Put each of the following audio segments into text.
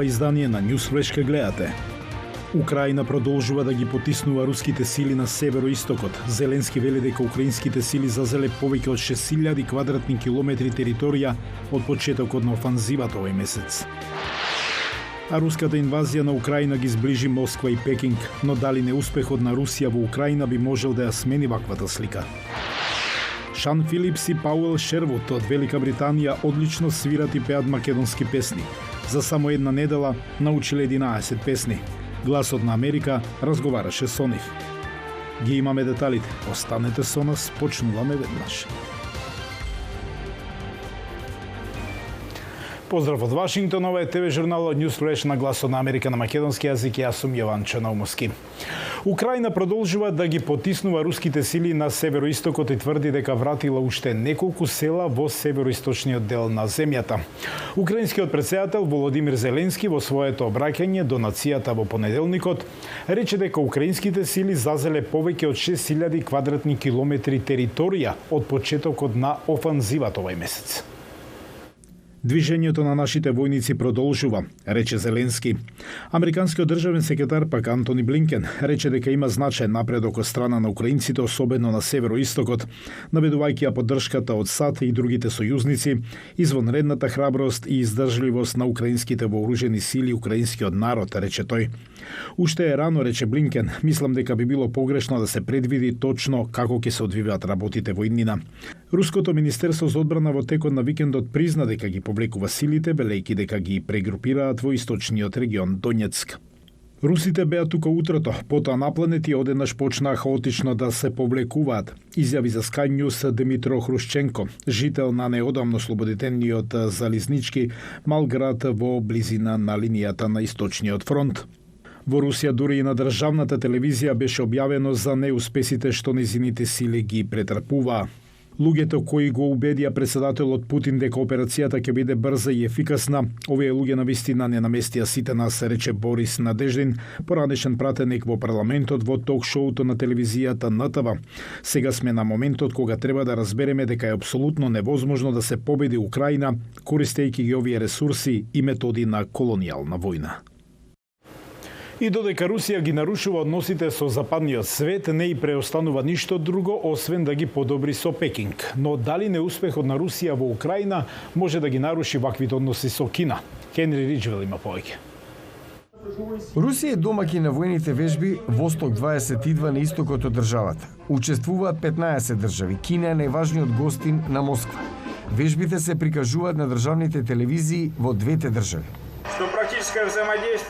Ова издание на Newsflash ке гледате. Украина продолжува да ги потиснува руските сили на североистокот. Зеленски вели дека украинските сили зазеле повеќе од 6000 квадратни километри територија од почетокот на офанзивата овој месец. А руската инвазија на Украина ги зближи Москва и Пекинг, но дали неуспехот на Русија во Украина би можел да ја смени ваквата слика? Шан Филипс и Пауел Шервуд од Велика Британија одлично свират и пеат македонски песни. За само една недела научиле 11 песни. Гласот на Америка разговараше со нив. Ги имаме деталите. Останете со нас, почнуваме веднаш. Поздрав од Вашингтон, ова е ТВ журналот Newsflash на Гласот на Америка на македонски јазик. Јас сум Јован Черноумовски. Украина продолжува да ги потиснува руските сили на североистокот и тврди дека вратила уште неколку села во североисточниот дел на земјата. Украинскиот претседател Володимир Зеленски во своето обраќање до нацијата во понеделникот рече дека украинските сили зазеле повеќе од 6000 квадратни километри територија од почетокот на офанзивата овој месец. Движењето на нашите војници продолжува, рече Зеленски. Американскиот државен секретар пак Антони Блинкен рече дека има значаен напредок од страна на украинците, особено на североистокот, наведувајќи ја поддршката од САД и другите сојузници, извонредната храброст и издржливост на украинските вооружени сили и украинскиот народ, рече тој. Уште е рано, рече Блинкен, мислам дека би било погрешно да се предвиди точно како ќе се одвиваат работите во иднина. Руското министерство за одбрана во текот на викендот призна дека ги повлекува силите, велејќи дека ги прегрупираат во источниот регион Донецк. Русите беа тука утрото, потоа напланети одеднаш почнаа хаотично да се повлекуваат, изјави за Sky News Дмитро Хрушченко, жител на неодамно слободетениот залезнички мал град во близина на линијата на Источниот фронт. Во Русија дури и на државната телевизија беше објавено за неуспесите што незините сили ги претрпуваа. Луѓето кои го убедија претседателот Путин дека операцијата ќе биде брза и ефикасна, овие луѓе навистина не наместија сите нас, рече Борис Надеждин, поранешен пратеник во парламентот во ток-шоуто на телевизијата НТВ. Сега сме на моментот кога треба да разбереме дека е апсолутно невозможно да се победи Украина, користејќи ги овие ресурси и методи на колонијална војна. И додека Русија ги нарушува односите со западниот свет, не и преостанува ништо друго, освен да ги подобри со Пекинг. Но дали неуспехот на Русија во Украина може да ги наруши ваквите односи со Кина? Хенри Риджвел има повеќе. Русија е домаќин на војните вежби Восток 22 на истокот од државата. Учествуваат 15 држави. Кина е најважниот гостин на Москва. Вежбите се прикажуваат на државните телевизии во двете држави.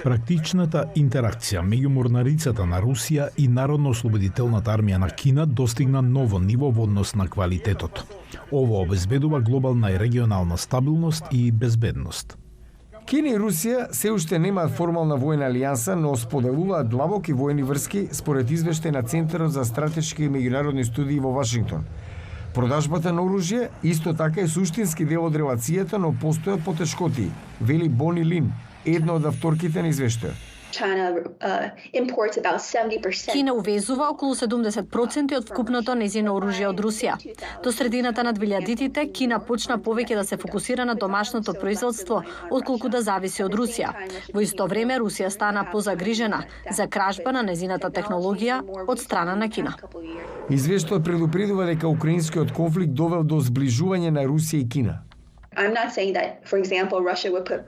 Практичната интеракција меѓу морнарицата на Русија и Народно-ослободителната армија на Кина достигна ново ниво во однос на квалитетот. Ово обезбедува глобална и регионална стабилност и безбедност. Кина и Русија се уште немаат формална војна алијанса, но споделуваат длабоки војни врски според извештај на Центарот за стратешки и меѓународни студии во Вашингтон. Продажбата на оружје исто така е суштински дел од релацијата, но постојат потешкоти, вели Бони Лин, една од авторките на извештајот. Кина увезува околу 70% од вкупното нејзино оружје од Русија. До средината на 2000-тите Кина почна повеќе да се фокусира на домашното производство, отколку да зависи од Русија. Во исто време Русија стана позагрижена за кражба на нејзината технологија од страна на Кина. Извештајот предупредува дека украинскиот конфликт довел до зближување на Русија и Кина.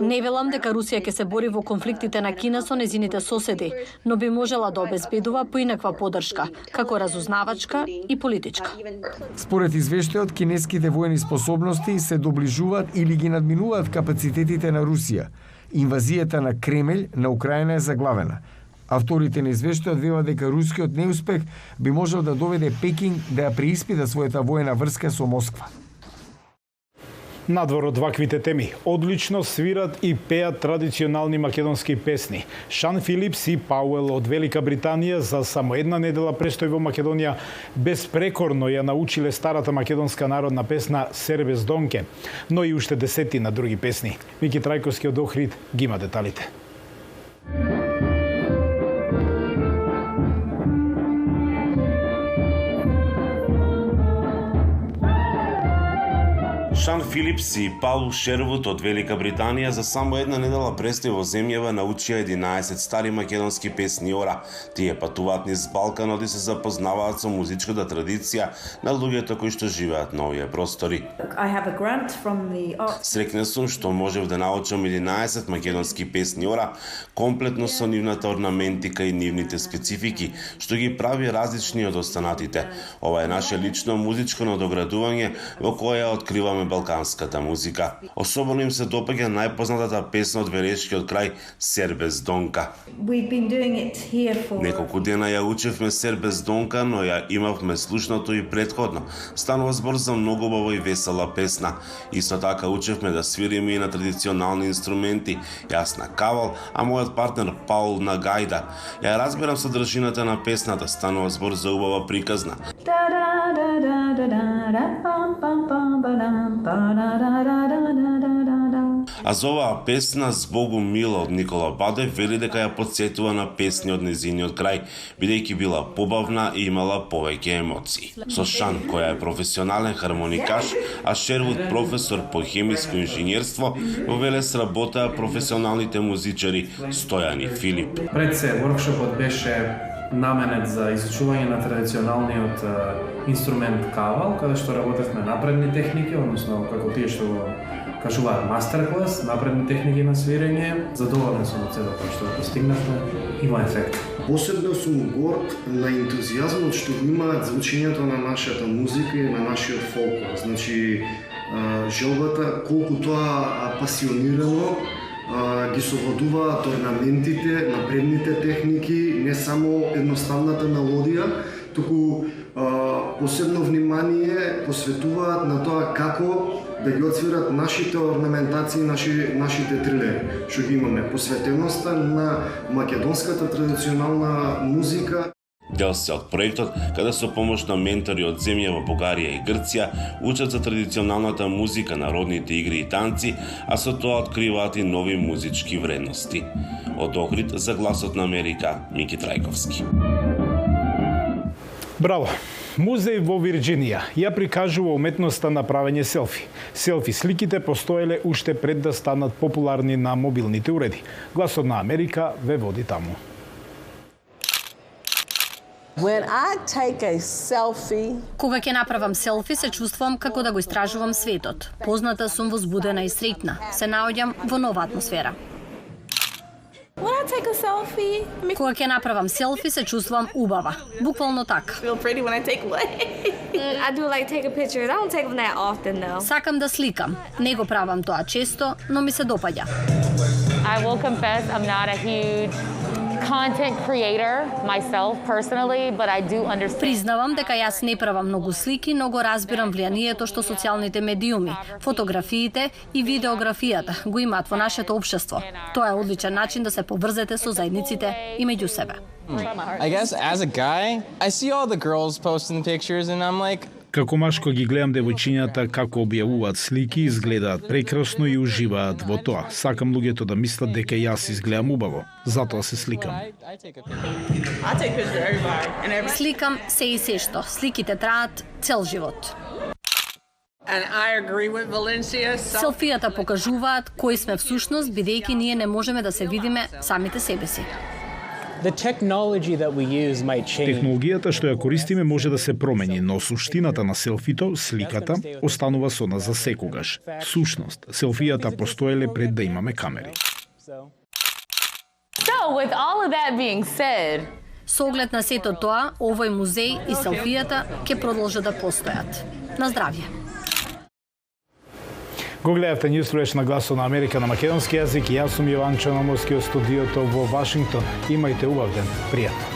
Не велам дека Русија ќе се бори во конфликтите на Кина со незините соседи, но би можела да обезбедува поинаква поддршка, како разузнавачка и политичка. Според извештајот, кинеските војни способности се доближуваат или ги надминуваат капацитетите на Русија. Инвазијата на Кремљ на Украина е заглавена. Авторите на извештајот велат дека рускиот неуспех би можел да доведе Пекинг да ја преиспита својата војна врска со Москва. Надвор од ваквите теми, одлично свират и пеат традиционални македонски песни. Шан Филипс и Пауел од Велика Британија за само една недела престој во Македонија безпрекорно ја научиле старата македонска народна песна Сербес Донке, но и уште десетина други песни. Мики Трајковски од Охрид ги има деталите. Шан Филипс и Паул Шервуд од Велика Британија за само една недела престој во земјава научија 11 стари македонски песни ора. Тие патуваат низ Балканот и се запознаваат со музичката традиција на луѓето кои што живеат на овие простори. Среќна сум што можев да научам 11 македонски песни ора, комплетно со нивната орнаментика и нивните специфики, што ги прави различни од останатите. Ова е наше лично музичко надоградување во кое откриваме балканската музика. Особено им се допаѓа најпознатата песна од Велешкиот крај Сер без Донка. Неколку дена ја учевме Сер без Донка, но ја имавме слушнато и претходно. Станува збор за многу убава и весела песна. Исто така учевме да свириме и на традиционални инструменти, јас на кавал, а мојот партнер Паул на гајда. Ја разбирам содржината на песната, станува збор за убава приказна. А за оваа песна "Збогу мила" од Никола Бадев вели дека ја потсетува на песни од незиниот крај, бидејќи била побавна и имала повеќе емоции. Со Шан, која е професионален хармоникаш, а Шервуд професор по хемиско инженерство, во Велес работаа професионалните музичари Стојан и Филип. Пред се воркшопот беше наменет за изучување на традиционалниот инструмент кавал, каде што работевме напредни техники, односно како тие што го кажуваат мастер-клас, напредни техники на свирење. Задоволен сум од целото што постигнавме, има ефект. Посебно сум горд на ентузијазмот што го имаат за учењето на нашата музика и на нашиот фолклор. Значи, желбата колку тоа пасионирано ги совладуваат орнаментите, напредните техники, не само едноставната мелодија, туку посебно внимание посветуваат на тоа како да ги отсвират нашите орнаментации, нашите трилери, што ги имаме. Посветеноста на македонската традиционална музика. Дел се од проектот, каде со помош на ментори од земја во Бугарија и Грција учат за традиционалната музика, народните игри и танци, а со тоа откриваат и нови музички вредности. Од Охрид за Гласот на Америка, Мики Трајковски. Браво! Музеј во Вирџинија ја прикажува уметноста на правење селфи. Селфи сликите постоеле уште пред да станат популарни на мобилните уреди. Гласот на Америка ве води таму. Кога ќе направам селфи, се чувствувам како да го истражувам светот. Позната сум, возбудена и среќна. Се наоѓам во нова атмосфера. Кога ќе направам селфи, се чувствувам убава. Буквално така. Сакам да сликам. Не го правам тоа често, но ми се допаѓа. I will confess I'm not a huge content creator myself personally, but I do understand. Признавам дека јас не правам многу слики, но го разбирам влијанието што социјалните медиуми, фотографиите и видеографијата го имаат во нашето општество. Тоа е одличен начин да се поврзете со заедниците и меѓу себе. I guess as a guy, I see all the girls posting pictures and I'm like, Како маж кога ги гледам девојчињата како објавуваат слики, изгледаат прекрасно и уживаат во тоа. Сакам луѓето да мислат дека јас изгледам убаво, затоа се сликам. Сликам се и сешто. Сликите траат цел живот. Селфијата покажуваат кои сме всушност, бидејќи ние не можеме да се видиме самите себе си. Технологијата што ја користиме може да се промени, но суштината на селфито, сликата, останува со нас за секогаш. Сушност, селфијата постоеле пред да имаме камери. Со оглед на сето тоа, овој музеј и селфијата ќе продолжат да постојат. На здравје! Го гледавте Ньюсфлеш на Гласот на Америка на македонски јазик. Јас сум Јован Чономовски од студиото во Вашингтон. Имајте убав ден. Пријатно.